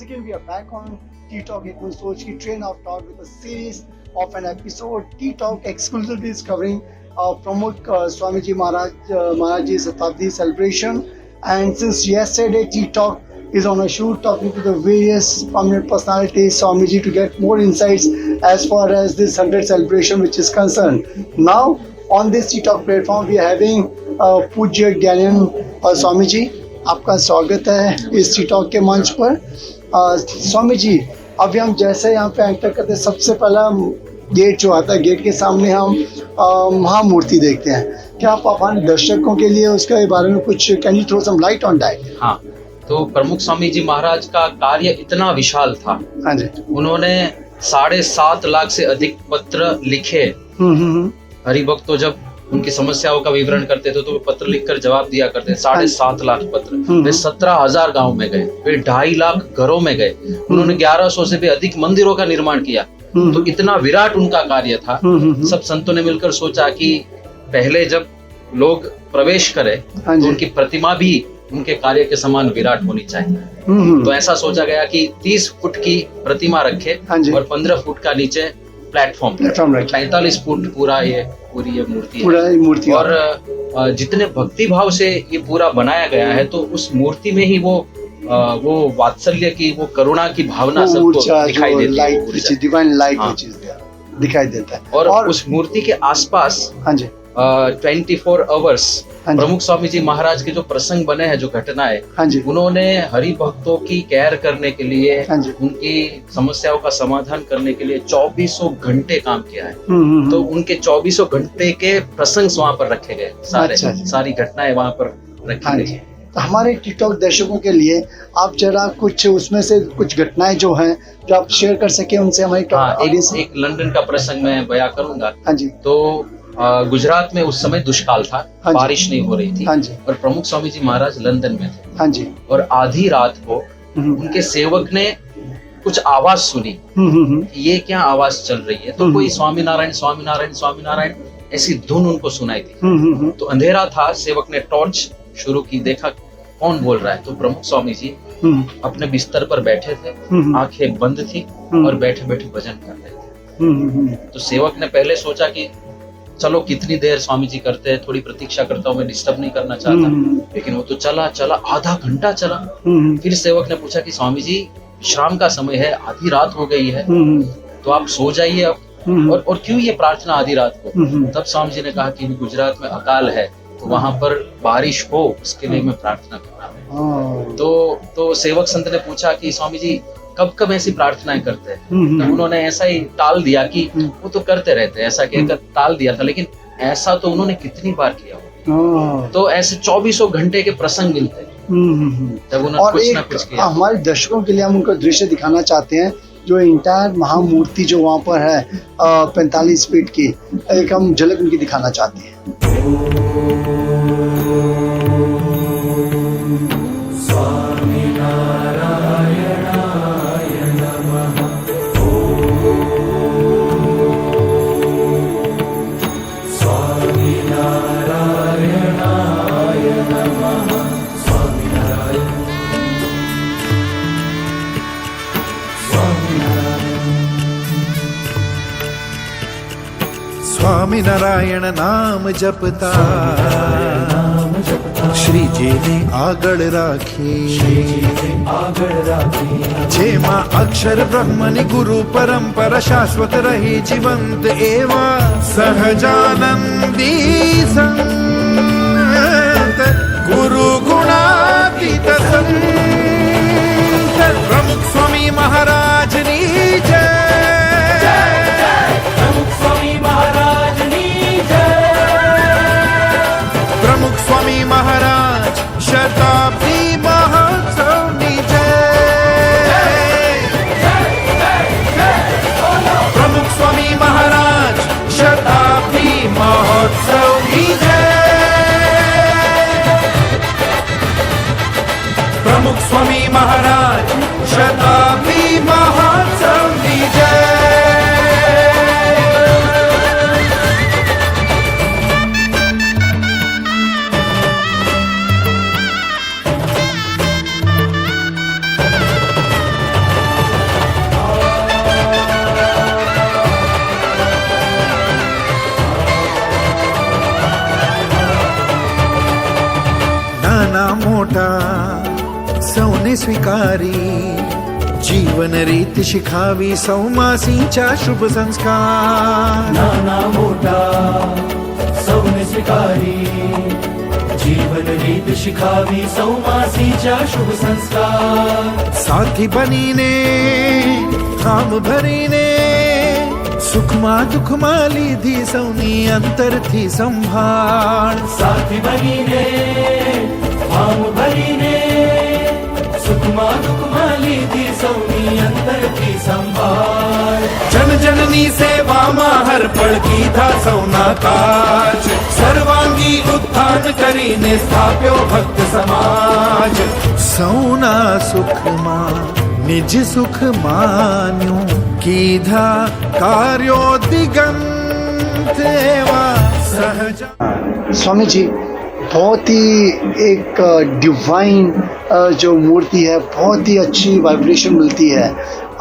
again we are back on Tea Talk Ekman Soch ki train of thought with a series of an episode. Tea Talk exclusively is covering Pramukh Swamiji Maharaj's Shatabdi celebration, and since yesterday Tea Talk is on a shoot talking to the various prominent personalities, Swamiji, to get more insights as far as this 100th celebration which is concerned. Now on this Tea Talk platform we are having पूज्य ज्ञानन स्वामी जी, आपका स्वागत है इस T talk के मंच पर। स्वामी जी, अभी हम जैसे यहाँ पे एंटर करते हैं, सबसे पहला गेट जो आता है, गेट के सामने हम महामूर्ति देखते हैं। क्या आप हमारे दर्शकों के लिए उसके बारे में कुछ, can you throw some light on that? हाँ, तो प्रमुख स्वामी जी महाराज का कार्य इतना विशाल था। हाँ जी, उन्होंने 7.5 लाख से अधिक पत्र लिखे। हरिभक्तों जब उनकी समस्याओं का विवरण करते थे तो वो पत्र लिखकर जवाब दिया करते। 7.5 लाख पत्र, वे 17,000 गांव में गए, वे 2.5 लाख घरों में गए। उन्होंने 1100 से भी अधिक मंदिरों का निर्माण किया। तो इतना विराट उनका कार्य था। सब संतों ने मिलकर सोचा कि पहले जब लोग प्रवेश करें तो उनकी प्रतिमा भी उनके कार्य के समान विराट होनी चाहिए। तो ऐसा सोचा गया कि 30 फुट की प्रतिमा रखे और 15 फुट का नीचे प्लेटफॉर्म 45 फुट पूरी ये मूर्ति है। और जितने भक्ति भाव से ये पूरा बनाया गया है, तो उस मूर्ति में ही वो वात्सल्य की, वो करुणा की भावना सबको दिखाई देती है, डिवाइन लाइट दिखाई देता है। और उस मूर्ति के आसपास 24 आवर्स प्रमुख स्वामी जी महाराज के जो प्रसंग बने हैं, जो घटनाएं, उन्होंने हरि भक्तों की केयर करने के लिए, उनकी समस्याओं का समाधान करने के लिए 24 घंटे काम किया है। तो उनके 24 घंटे के प्रसंग वहाँ पर रखे गए, सारी घटनाएं वहाँ पर रखी गई। तो हमारे टिकटॉक दर्शकों के लिए आप जरा कुछ उसमें से कुछ घटनाएं जो हैं जो आप शेयर कर सके उनसे हमारी ऑडियंस। एक लंदन का प्रसंग मैं बयां करूंगा। हाँ जी। तो गुजरात में उस समय दुष्काल था, बारिश नहीं हो रही थी। और प्रमुख स्वामी जी महाराज लंदन में थे। हाँ जी। और आधी रात को उनके सेवक ने कुछ आवाज सुनी, ये क्या आवाज चल रही है। तो कोई स्वामी नारायण स्वामी नारायण स्वामी नारायण ऐसी धुन उनको सुनाई थी। तो अंधेरा था, सेवक ने टॉर्च शुरू की, देखा कौन बोल रहा है। तो प्रमुख स्वामी जी अपने बिस्तर पर बैठे थे, आंखें बंद थी और बैठे बैठे भजन कर रहे थे। तो सेवक ने पहले सोचा कि चलो कितनी देर स्वामी जी करते हैं, थोड़ी प्रतीक्षा करता हूँ, मैं डिस्टर्ब नहीं करना चाहता। लेकिन वो तो चला आधा घंटा चला। फिर सेवक ने पूछा कि स्वामी जी विश्राम का समय है, आधी रात हो गई है, तो आप सो जाइए अब। और क्यों ये प्रार्थना आधी रात को? तब स्वामी जी ने कहा कि गुजरात में अकाल है, तो वहां पर बारिश हो, उसके लिए मैं प्रार्थना कर रहा हूँ। तो सेवक संत ने पूछा कि स्वामी जी कब ऐसी प्रार्थनाएं करते हैं? तो उन्होंने ऐसा ही टाल दिया कि वो तो करते रहते हैं, ऐसा कहकर टाल दिया था। लेकिन ऐसा तो उन्होंने कितनी बार किया। तो ऐसे 24 घंटे के प्रसंग मिलते हैं जब उन्होंने कुछ ना कुछ किया। हमारे दर्शकों के लिए हम उनका दृश्य दिखाना चाहते हैं, जो इंटायर महामूर्ति जो वहाँ पर है 45 फीट की, एक हम झलक उनकी दिखाना चाहते हैं। स्वामी नारायण नाम जपता श्री जी ने આગળ રાખી જેમાં અક્ષર બ્રહ્મની ગુરુ પરંપરા શાશ્વત રહી જીવંત એવા સહજાનંદી સંત ગુરુ ગુણાતીત સંત પ્રમુખ સ્વામી મહારાજની જય। स्वामी महाराज शताब्दी महोत्सव जय। प्रमुख स्वामी महाराज शताब्दी महोत्सव जय। प्रमुख स्वामी महाराज शताब्दी स्वीकारी जीवन रीत शिखावी सौमासींच्या शुभ संस्कार नाना मोठा सौने स्वीकारी जीवन रीत शिखावी सौमासीच्या शुभ संस्कार साथी बनीने काम भरीने सुखमा दुखमा लीधी सौनी अंतर थी संभाळ साथी बनीने भाम भरीने सुखमा दुखमा लीधी सौनी अंतर की संभाळ जन जननी सेवा हर पळ कीधा सौना काज सर्वांगी उत्थान करीने स्थाप्यो भक्त समाज सौना सुखमा निज सुख मान्यो कीधा कार्यो दिगंत एवा सहजा। स्वामी जी, बहुत ही एक डिवाइन जो मूर्ति है, बहुत ही अच्छी वाइब्रेशन मिलती है।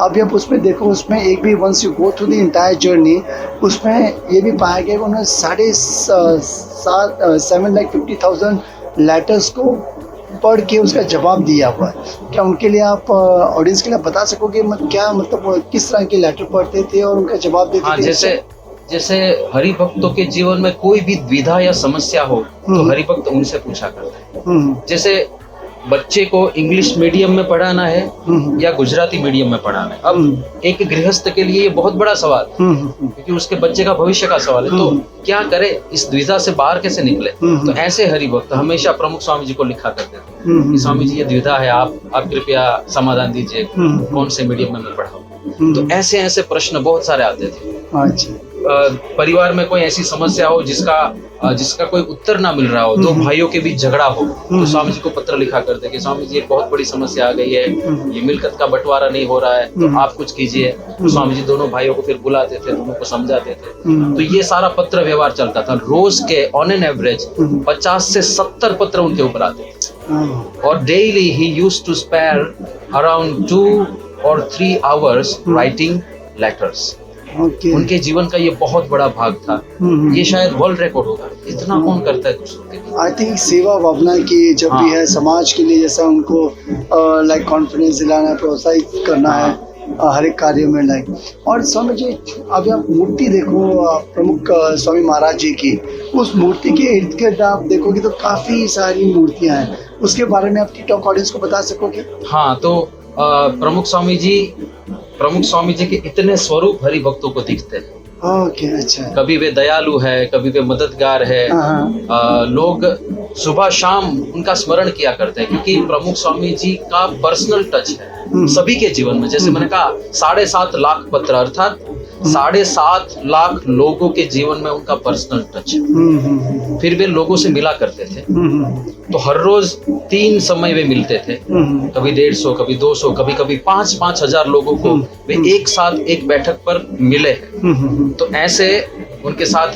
अब आप उसमें देखो, उसमें एक भी once you go through the entire journey, उसमें ये भी पाया गया कि उन्होंने 750,000 लेटर्स को पढ़ के उसका जवाब दिया हुआ है। क्या उनके लिए आप ऑडियंस के लिए बता सकोगे क्या मतलब किस तरह के लेटर पढ़ते थे और उनका जवाब देते थे? जैसे हरि भक्तों के जीवन में कोई भी द्विधा या समस्या हो तो हरि भक्त उनसे पूछा करते हैं। जैसे बच्चे को इंग्लिश मीडियम में पढ़ाना है या गुजराती मीडियम में पढ़ाना है। अब एक गृहस्थ के लिए ये बहुत बड़ा सवाल है, क्योंकि उसके बच्चे का भविष्य का सवाल है। तो क्या करे, इस द्विधा से बाहर कैसे निकले? तो ऐसे हरि भक्त हमेशा प्रमुख स्वामी जी को लिखा करते थे कि स्वामी जी ये द्विधा है, आप कृपया समाधान दीजिए, कौन से मीडियम में मैं पढ़ाऊं। तो ऐसे ऐसे प्रश्न बहुत सारे आते थे। परिवार में कोई ऐसी समस्या हो जिसका कोई उत्तर ना मिल रहा हो, दो भाइयों के बीच झगड़ा हो, तो स्वामी जी को पत्र लिखा करते कि स्वामी जी एक बहुत बड़ी समस्या आ गई है, ये मिलकत का बंटवारा नहीं हो रहा है, तो आप कुछ कीजिए। तो स्वामी जी दोनों भाइयों को फिर बुलाते थे, दोनों को समझाते थे। तो ये सारा पत्र व्यवहार चलता था। रोज के ऑन एन एवरेज 50 से 70 पत्र उनके ऊपर आते थे। और daily he used to spare around 2 or 3 hours writing letters. उनके जीवन का ये बहुत बड़ा भाग था। ये शायद वर्ल्ड रिकॉर्ड होगा, इतना कौन करता है दूसरों के लिए। आई थिंक सेवा भावना की जब भी है समाज के लिए, जैसा उनको लाइक कॉन्फिडेंस दिलाना, प्रोत्साहित करना है हर एक कार्य में लाइक। और स्वामी जी, अभी आप मूर्ति देखो प्रमुख स्वामी महाराज जी की, उस मूर्ति के इर्द गिर्द आप देखोगे तो काफी सारी मूर्तियां हैं। उसके बारे में आप टिकटॉक ऑडियंस को बता सकोगे? हाँ, तो प्रमुख स्वामी जी के इतने स्वरूप हरि भक्तों को दिखते हैं। ओके, अच्छा। कभी वे दयालु है, कभी वे मददगार है। लोग सुबह शाम उनका स्मरण किया करते हैं, क्योंकि प्रमुख स्वामी जी का पर्सनल टच है सभी के जीवन में। जैसे मैंने कहा 7.5 लाख पत्र, अर्थात 7.5 लाख लोगों के जीवन में उनका पर्सनल टच है। फिर वे लोगों से मिला करते थे। तो हर रोज 3 समय वे मिलते थे, कभी 150, कभी 200, कभी कभी 5-5 हजार लोगों को वे एक साथ एक बैठक पर मिले हैं। तो ऐसे उनके साथ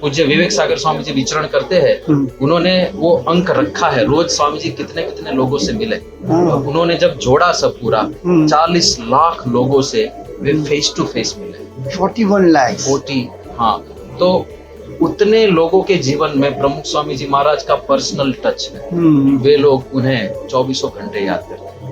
पूज्य विवेक सागर स्वामी जी विचरण करते हैं। उन्होंने वो अंक रखा है, रोज स्वामी जी कितने कितने लोगों से मिले। उन्होंने जब जोड़ा सब पूरा 40 लाख लोगों से वे फेस टू फेस मिले। 41 लाख 40, हाँ। तो उतने लोगों के जीवन में प्रमुख स्वामी जी महाराज का पर्सनल टच है। वे लोग उन्हें 24 घंटे याद करते हैं,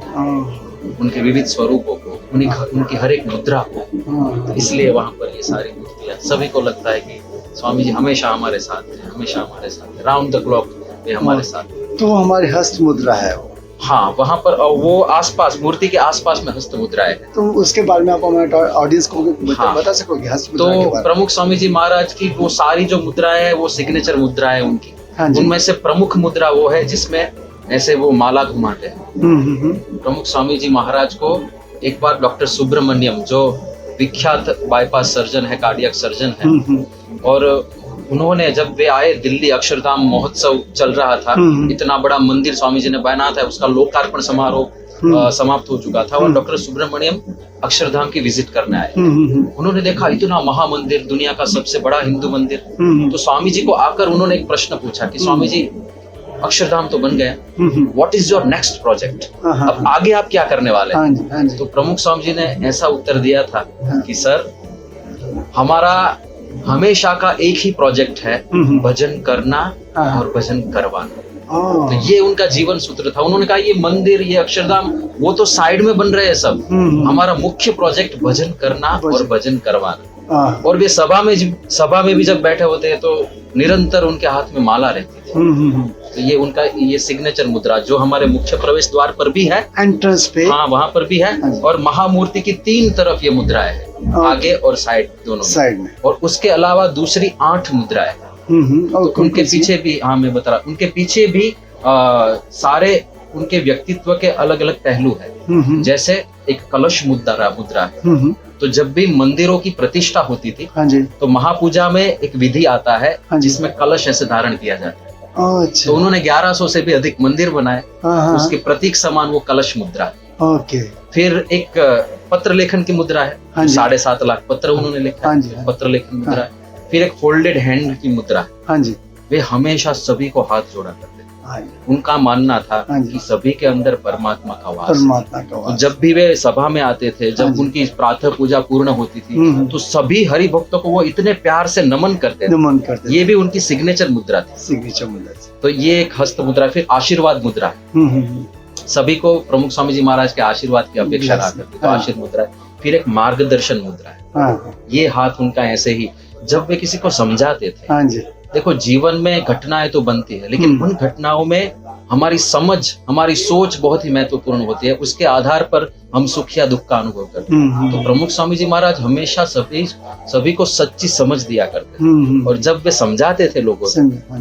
उनके विविध स्वरूपों को, उनकी हर एक मुद्रा को। इसलिए वहां पर ये सारी मूर्तियां, सभी को लगता है कि स्वामी जी हमेशा हमारे साथ हैं, हमेशा हमारे साथ हैं, राउंड द क्लॉक वे हमारे साथ हैं। तो हमारे हस्त मुद्रा है वो। हाँ, वहां पर वो आसपास, मूर्ति के आसपास में हस्त मुद्राएं हैं। तो उसके बारे में आप हमारे ऑडियंस को बता सकोगे हस्त मुद्रा के बारे में? प्रमुख स्वामी जी महाराज की वो सारी जो मुद्राएं है, वो सिग्नेचर मुद्रा है उनकी। उनमें से प्रमुख मुद्रा वो है जिसमें ऐसे वो माला घुमाते हैं। प्रमुख स्वामी जी महाराज को एक बार डॉक्टर सुब्रमण्यम, जो विख्यात बाईपास सर्जन है, कार्डियक सर्जन है, और उन्होंने जब वे आए दिल्ली, अक्षरधाम महोत्सव चल रहा था, इतना बड़ा मंदिर स्वामी जी ने बनाया था, उसका लोकार्पण समारोह समाप्त हो चुका था और डॉक्टर सुब्रमण्यम अक्षरधाम की विजिट करने आए। उन्होंने देखा इतना महामंदिर, दुनिया का सबसे बड़ा हिंदू मंदिर। तो स्वामी जी को आकर उन्होंने एक प्रश्न पूछा कि स्वामी जी, अक्षरधाम तो बन गया, what is your next project? अब आगे आप क्या करने वाले हैं? तो प्रमुख स्वामी जी ने ऐसा उत्तर दिया था कि सर, हमारा हमेशा का एक ही प्रोजेक्ट है, भजन करना और भजन करवाना। तो ये उनका जीवन सूत्र था। उन्होंने कहा ये मंदिर, ये अक्षरधाम, वो तो साइड में बन रहे हैं सब, हमारा मुख्य प्रोजेक्ट भजन करना और भजन करवाना। और वे सभा में भी जब बैठे होते हैं तो निरंतर उनके हाथ में माला रहती थी। तो ये उनका ये सिग्नेचर मुद्रा जो हमारे मुख्य प्रवेश द्वार पर भी है, एंट्रेंस पे, हाँ वहाँ पर भी है, और महामूर्ति की 3 तरफ ये मुद्राएं है, आगे और साइड दोनों साइड में। और उसके अलावा दूसरी 8 मुद्राएं। तो उनके पीछे भी, हाँ मैं बता रहा, उनके पीछे भी सारे उनके व्यक्तित्व के अलग अलग पहलू है। जैसे एक कलश मुद्रा है। तो जब भी मंदिरों की प्रतिष्ठा होती थी, हाँ जी, तो महापूजा में एक विधि आता है, हाँ जी, जिसमें कलश ऐसे धारण किया जाता है। अच्छा। तो उन्होंने 1100 से भी अधिक मंदिर बनाए, उसके प्रतीक समान वो कलश मुद्रा है। ओके। फिर एक पत्र लेखन की मुद्रा है, 7.5 लाख पत्र उन्होंने लिखा है, पत्र लेखन मुद्रा है। फिर एक फोल्डेड हैंड की मुद्रा है। हाँ जी। वे हमेशा सभी को हाथ जोड़ा करते थे। हाँ, उनका मानना था कि सभी के अंदर परमात्मा का वास। परमात्मा का तो जब भी वे सभा में आते थे, जब उनकी प्रातः पूजा पूर्ण होती थी, तो सभी हरि भक्तों को वो इतने प्यार से नमन करते थे। ये भी उनकी सिग्नेचर मुद्रा थी। सिग्नेचर मुद्रा। तो ये एक हस्त मुद्रा। फिर आशीर्वाद मुद्रा है। सभी को प्रमुख स्वामी जी महाराज के आशीर्वाद की अपेक्षा रहा करती, तो आशीर्वाद मुद्रा है। फिर एक मार्गदर्शन मुद्रा है। ये हाथ उनका ऐसे ही, जब वे किसी को समझाते थे, हाँ जी, देखो जीवन में घटनाएं तो बनती है, लेकिन उन घटनाओं में हमारी समझ, हमारी सोच बहुत ही महत्वपूर्ण होती है। उसके आधार पर हम सुख या दुख का अनुभव करते हैं। तो प्रमुख स्वामी जी महाराज हमेशा सभी को सच्ची समझ दिया करते थे। और जब वे समझाते थे लोगों को,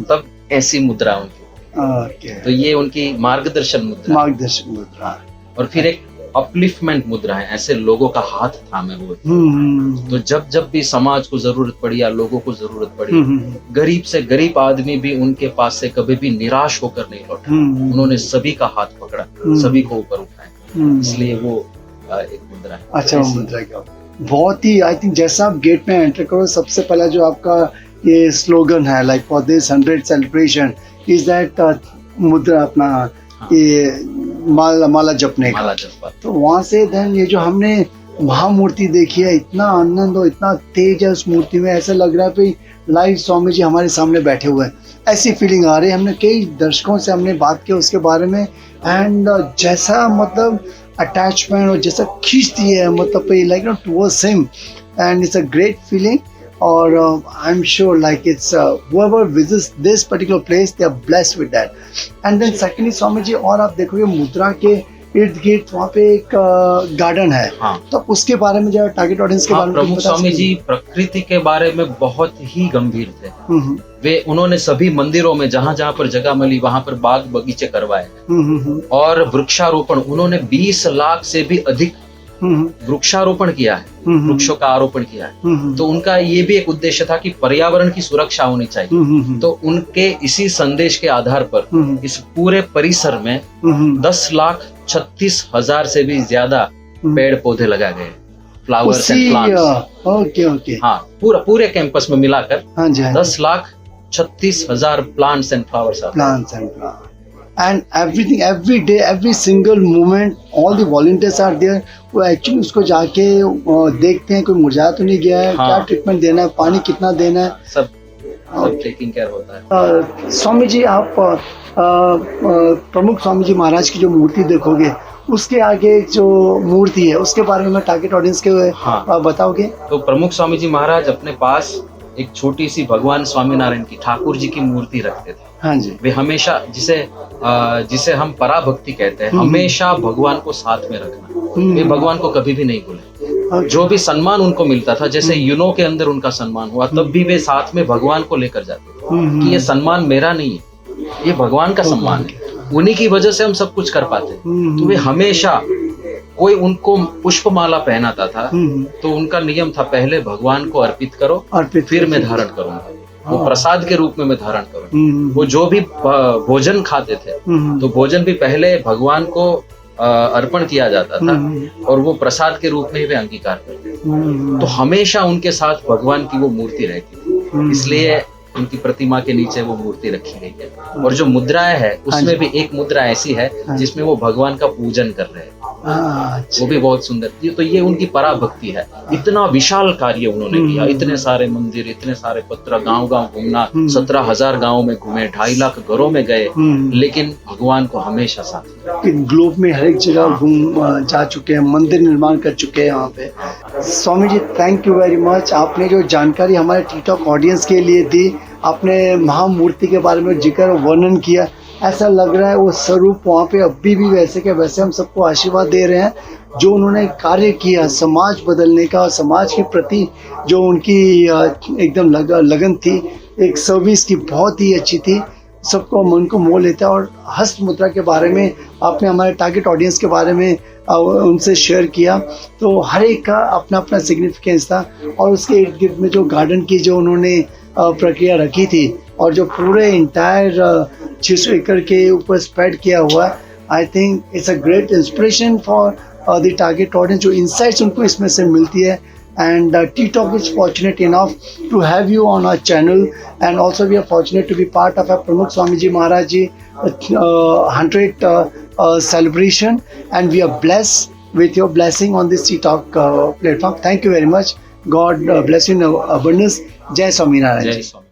तब ऐसी मुद्रा उनकी। तो ये उनकी मार्गदर्शन मुद्रा। और फिर एक अपलिफ्टमेंट मुद्रा है, ऐसे लोगों का हाथ थामे हुए। तो जब भी समाज को जरूरत पड़ी या लोगों को जरूरत पड़ी, गरीब से गरीब आदमी भी उनके पास से कभी भी निराश होकर नहीं लौटा। उन्होंने सभी का हाथ पकड़ा, सभी को ऊपर उठाया। इसलिए वो एक मुद्रा है। अच्छा, मुद्रा क्या बहुत ही, आई थिंक जैसा आप गेट में एंटर करो, सबसे पहला जो आपका ये स्लोगन है, like for this 100 celebration is that मुद्रा, अपना ये माला जपने का। तो वहां से देन ये जो हमने महामूर्ति देखी है, इतना आनंद और इतना तेज है उस मूर्ति में, ऐसा लग रहा है कि लाइव स्वामी जी हमारे सामने बैठे हुए हैं, ऐसी फीलिंग आ रही है। हमने कई दर्शकों से हमने बात की उसके बारे में, एंड जैसा मतलब अटैचमेंट और जैसा खींचती है, मतलब like no towards him, and it's a great feeling. और I am sure like it's whoever visits this particular place, they are blessed with that. And then secondly Swami ji, और आप देखोगे मुद्रा के इर्द गिर्द वहाँ पे एक गार्डन है। हाँ। तो उसके बारे में जो टारगेट ऑडियंस के बारे में प्रमुख स्वामी जी प्रकृति के बारे में बहुत ही गंभीर थे। वे उन्होंने सभी मंदिरों में जहाँ जहाँ पर जगह मिली वहाँ पर बाग बगीचे करवाए। और वृक्षारोपण उन्होंने 20 लाख से भी अधिक वृक्षारोपण किया है, वृक्षों का आरोपण किया है। तो उनका ये भी एक उद्देश्य था कि पर्यावरण की सुरक्षा होनी चाहिए। तो उनके इसी संदेश के आधार पर इस पूरे परिसर में 10,36,000 से भी ज्यादा पेड़ पौधे लगाए गए, फ्लावर्स एंड प्लांट्स। ओके। हाँ, पूरे कैंपस में मिलाकर 10,36,000 plants and flowers. And everything, every day, every single moment, all the volunteers are there. वो एक्चुअली उसको जाके देखते हैं कोई मुरझा तो नहीं गया है, हाँ। क्या ट्रीटमेंट देना है, पानी कितना देना है, सब टेकिंग केयर होता है। स्वामी जी, आप प्रमुख स्वामी जी महाराज की जो मूर्ति देखोगे, उसके आगे जो मूर्ति है उसके बारे में टारगेट ऑडियंस के हाँ। बताओगे? तो प्रमुख स्वामी जी महाराज अपने पास एक छोटी सी भगवान स्वामीनारायण की, ठाकुर जी की मूर्ति रखते थे। हाँ जी। वे हमेशा, जिसे हम पराभक्ति कहते हैं, हमेशा भगवान को साथ में रखना। वे भगवान को कभी भी नहीं भूले। जो भी सम्मान उनको मिलता था, जैसे यूनो के अंदर उनका सम्मान हुआ, तब भी वे साथ में भगवान को लेकर जाते थे कि ये सम्मान मेरा नहीं है, ये भगवान का सम्मान है, उन्हीं की वजह से हम सब कुछ कर पाते। तो वे हमेशा, कोई उनको पुष्पमाला पहनाता था तो उनका नियम था, पहले भगवान को अर्पित करो, फिर मैं धारण करूंगा। वो प्रसाद के रूप में मैं धारण करूंगा। वो जो भी भोजन खाते थे, तो भोजन भी पहले भगवान को अर्पण किया जाता था, और वो प्रसाद के रूप में ही वे अंगीकार करते। तो हमेशा उनके साथ भगवान की वो मूर्ति रहती थी, इसलिए उनकी प्रतिमा के नीचे वो मूर्ति रखी गई है। और जो मुद्राएं है, उसमें भी एक मुद्रा ऐसी है जिसमें वो भगवान का पूजन कर रहे हैं। वो भी बहुत सुंदर थी। तो ये उनकी पराभक्ति है। इतना विशाल कार्य उन्होंने किया, इतने सारे मंदिर, इतने सारे पत्र, गांव गांव घूमना, 17,000 गांव में घूमे, 2.5 लाख घरों में गए, लेकिन भगवान को हमेशा साथ। ग्लोब में हर एक जगह घूम जा चुके हैं, मंदिर निर्माण कर चुके हैं यहाँ पे। Swami ji, thank you very much. आपने जो जानकारी हमारे टीटॉक ऑडियंस के लिए दी, आपने महामूर्ति के बारे में जिक्र वर्णन किया, ऐसा लग रहा है वो स्वरूप वहाँ पे अभी भी वैसे के वैसे हम सबको आशीर्वाद दे रहे हैं। जो उन्होंने कार्य किया समाज बदलने का, और समाज के प्रति जो उनकी एकदम लगन थी, एक सर्विस की, बहुत ही अच्छी थी, सबको मन को मोह लेता है। और हस्त मुद्रा के बारे में आपने हमारे टारगेट ऑडियंस के बारे में उनसे शेयर किया, तो हर एक का अपना अपना सिग्निफिकेंस था। और उसके इर्द गिर्द में जो गार्डन की जो उन्होंने प्रक्रिया रखी थी, और जो पूरे इंटायर 600 एकड़ के ऊपर स्प्रेड किया हुआ है, I think it's a great inspiration for the target audience. जो इंसाइट्स उनको इसमें से मिलती है, and T-Talk is fortunate enough to have you on our channel, and also we are fortunate to be part of our Pramukh Swamiji Maharaj Ji 100th celebration, and we are blessed with your blessing on this T-Talk platform. Thank you very much. God bless you in abundance. Jai Swami Narayan. जय स्वामी।